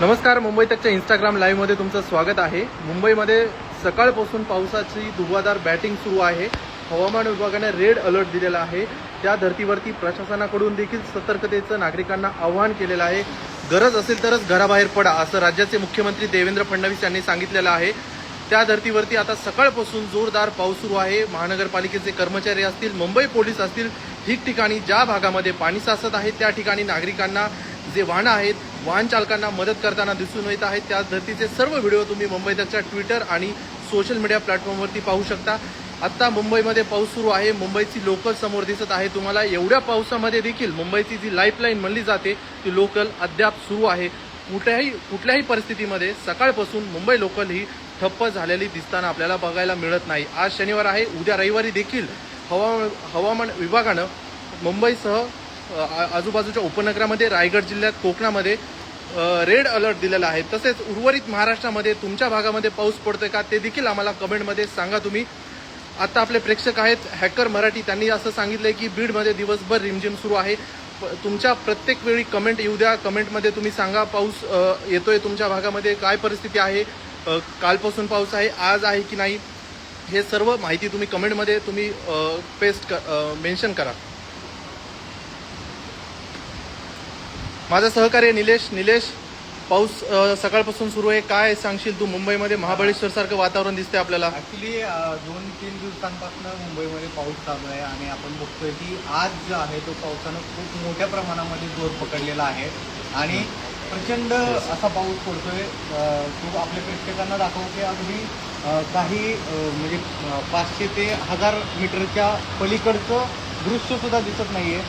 नमस्कार. मुंबई तकच्या इंस्टाग्राम लाईव्हमध्ये तुमचं स्वागत आहे. मुंबईमध्ये सकाळपासून पावसाची धुव्वाधार बॅटिंग सुरू आहे. हवामान विभागाने रेड अलर्ट दिलेला आहे. त्या धर्तीवरती प्रशासनाकडून देखील सतर्कतेचं नागरिकांना आवाहन केलेलं आहे. गरज असेल तरच घराबाहेर पडा असं राज्याचे मुख्यमंत्री देवेंद्र फडणवीस यांनी सांगितलेलं आहे. त्या धर्तीवरती आता सकाळपासून जोरदार पाऊस सुरू आहे. महानगरपालिकेचे कर्मचारी असतील, मुंबई पोलीस असतील, ठिकठिकाणी ज्या भागामध्ये पाणी साचत आहे त्या ठिकाणी नागरिकांना जे वाहनं आहेत, वाहन चालकांना मदत करताना दिसून येत आहेत. त्या धर्तीचे सर्व व्हिडिओ तुम्ही मुंबई तकच्या ट्विटर आणि सोशल मीडिया प्लॅटफॉर्मवरती पाहू शकता. आत्ता मुंबईमध्ये पाऊस सुरू आहे. मुंबईची लोकल समोर दिसत आहे तुम्हाला. एवढ्या पावसामध्ये देखील मुंबईची जी लाईफलाईन म्हणली जाते ती लोकल अद्याप सुरू आहे. कुठल्याही परिस्थितीमध्ये सकाळपासून मुंबई लोकल ही ठप्प झालेली दिसताना आपल्याला बघायला मिळत नाही. आज शनिवार आहे. उद्या रविवारी देखील हवामान विभागानं मुंबईसह आजूबाजूच्या उपनगरामध्ये, रायगड जिल्ह्यात, कोकणामध्ये रेड अलर्ट दिलेला आहे. तसेच उर्वरित महाराष्ट्रामध्ये तुमच्या भागामध्ये पाऊस पडतोय का ते देखील आम्हाला कमेंटमध्ये सांगा तुम्ही. आता आपले प्रेक्षक आहेत हॅकर मराठी, त्यांनी असं सांगितलंय की बीडमध्ये दिवसभर रिमझिम सुरू आहे. तुमच्या प्रत्येक वेळी कमेंट येऊ द्या. कमेंटमध्ये तुम्ही सांगा पाऊस येतोय तुमच्या भागामध्ये, काय परिस्थिती आहे, कालपासून पाऊस आहे, आज आहे की नाही, हे सर्व माहिती तुम्ही कमेंटमध्ये तुम्ही मेन्शन करा. माझा सहकारी निलेश, पाऊस सकाळपासून सुरू आहे. काय सांगशील तू? मुंबईमध्ये महाबळेश्वर सारखं वातावरण दिसतंय आपल्याला. ऍक्च्युली 2-3 दिवसांपासून मुंबईमध्ये पाऊस चालू आहे आणि आपण बघतोय की आज जो आहे तो पावसानं खूप मोठ्या प्रमाणामध्ये जोर पकडलेला आहे आणि प्रचंड असा पाऊस पडतोय. तो आपल्या प्रेक्षकांना दाखवू की अगदी काही म्हणजे 500 ते 1000 मीटरच्या पलीकडचं दृश्य सुद्धा दिसत नाहीये.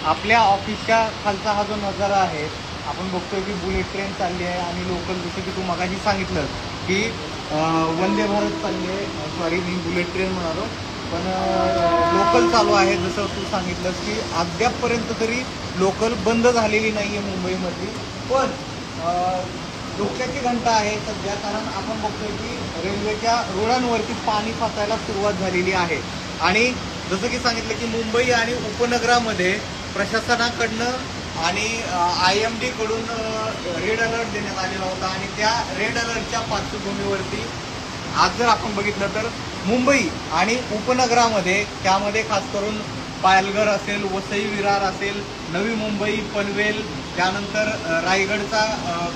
आपल्या ऑफिसच्या खालचा हा जो नजारा आहे, आपण बघतोय की बुलेट ट्रेन चालली आहे आणि लोकल, जसं की तू मगाशी सांगितलं की वंदे भारत चालली आहे, सॉरी मी बुलेट ट्रेन म्हणालो, पण लोकल चालू आहे. जसं तू सांगितलंस की अद्यापपर्यंत तरी लोकल बंद झालेली नाही आहे मुंबईमधली. पण धोक्याची घंटा आहे सध्या, कारण आपण बघतोय की रेल्वेच्या रुळांवरती पाणी साचायला सुरुवात झालेली आहे. आणि जसं की सांगितलं की मुंबई आणि उपनगरामध्ये प्रशासनाकडनं आणि IMD कडून रेड अलर्ट देण्यात आलेला होता आणि त्या रेड अलर्टच्या पार्श्वभूमीवरती आज जर आपण बघितलं तर मुंबई आणि उपनगरामध्ये, त्यामध्ये खास करून पालघर असेल, वसई विरार असेल, नवी मुंबई, पनवेल, त्यानंतर रायगडचा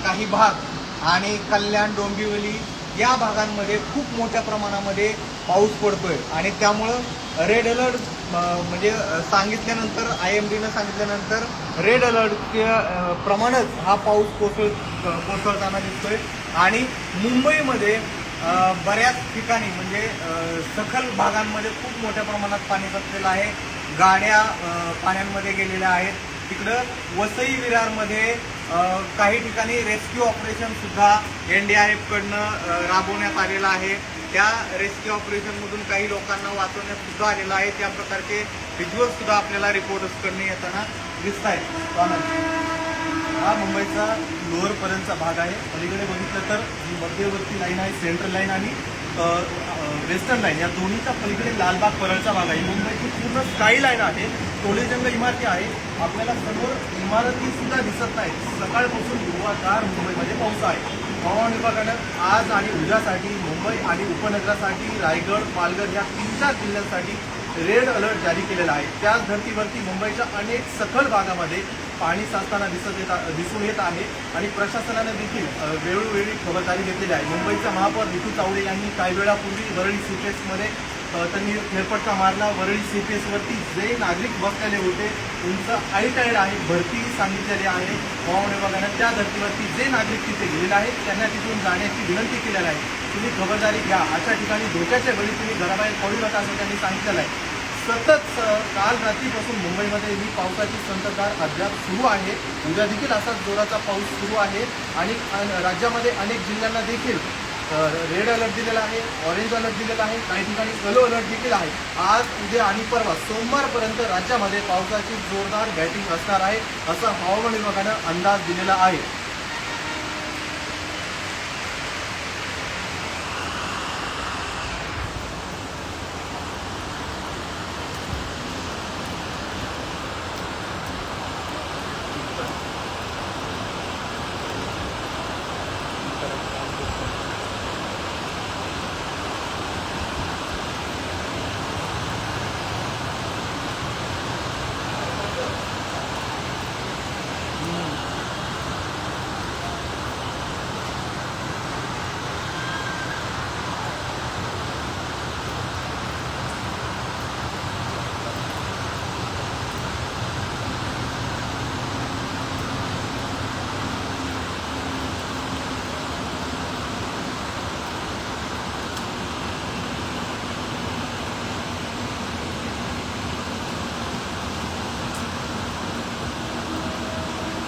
काही भाग आणि कल्याण, डोंबिवली या भागांमध्ये खूप मोठ्या प्रमाणामध्ये पाऊस पडतोय आणि त्यामुळं रेड अलर्ट म्हणजे सांगितल्यानंतर, IMDनं सांगितल्यानंतर रेड अलर्टच्या प्रमाणच हा पाऊस कोसळताना दिसतोय. आणि मुंबईमध्ये बऱ्याच ठिकाणी म्हणजे सखल भागांमध्ये खूप मोठ्या प्रमाणात पाणी साचलेलं आहे. गाड्या पाण्यामध्ये गेलेल्या आहेत. तिकडं वसई विरारमध्ये काही ठिकाणी रेस्क्यू ऑपरेशन सुद्धा NDRF कडनं राबवण्यात आलेलं आहे. त्या रेस्क्यू ऑपरेशनमधून काही लोकांना वाचवण्यात सुद्धा आलेलं आहे. त्या प्रकारचे व्हिज्युअल सुद्धा आपल्याला रिपोर्टर्सकडनं येताना दिसत आहेत. हा मुंबईचा लोअरपर्यंतचा भाग आहे. पलीकडे बघितलं तर जी मध्यवर्ती लाईन आहे, सेंट्रल लाईन आणि वेस्टर्न लाईन, या दोन्हीच्या पलीकडे लालबाग परळचा भाग आहे. मुंबईची पूर्ण स्काय लाईन आहे. टोलेजंग इमारती आहे. आपल्याला समोर इमारती सुद्धा दिसत नाहीत. सकाळपासून धुव्वाधार मुंबईमध्ये पाऊस आहे. हवामान विभागानं आज आणि उद्यासाठी मुंबई आणि उपनगरासाठी, रायगड, पालघर या 3-4 जिल्ह्यांसाठी रेड अलर्ट जारी केलेला आहे. त्याच धर्तीवरती मुंबईच्या अनेक सखल भागामध्ये पाणी साचताना दिसून येत आहे आणि प्रशासनाने देखील वेळोवेळी खबरदारी घेतलेली आहे. मुंबईचा महापौर ऋतू चावडे यांनी काही वेळापूर्वी वरळी CPSमध्ये त्यांनी फेरफटका मारला. वरळी CPSवरती जे नागरिक बसलेले होते त्यांचं हायटाईड आहे, भरती सांगितलेली आहे हवामान विभागानं. त्या धर्तीवरती जे नागरिक तिथे गेलेले आहेत त्यांना तिथून जाण्याची विनंती केलेली आहे. तुम्ही खबरदारी घ्या, अशा ठिकाणी धोक्याच्या वेळी तुम्ही घराबाहेर पडू नका असं त्यांनी सांगितलेलं आहे. सतत काल रात्रीपासून मुंबईमध्ये ही पावसाची संततधार अद्याप सुरू आहे. उद्या देखील असाच जोराचा पाऊस सुरू आहे आणि राज्यामध्ये अनेक जिल्ह्यांना देखील रेड अलर्ट दिलेला आहे, ऑरेंज अलर्ट दिलेला आहे, काही ठिकाणी येलो अलर्ट देखील आहे. आज, उद्या आणि परवा सोमवारपर्यंत राज्यामध्ये पावसाची जोरदार बॅटिंग असणार आहे असं हवामान विभागानं अंदाज दिलेला आहे.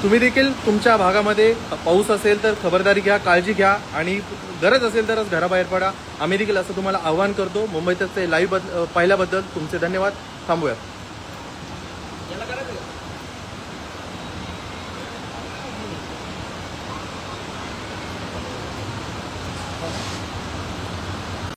तुम्ही देखील तुमच्या भागामध्ये पाऊस असेल तर खबरदारी घ्या, काळजी घ्या आणि गरज असेल तरच घराबाहेर पडा. आम्ही देखील असं तुम्हाला आवाहन करतो. मुंबईतच लाईव्ह पाहिल्याबद्दल तुमचे धन्यवाद. थांबूया.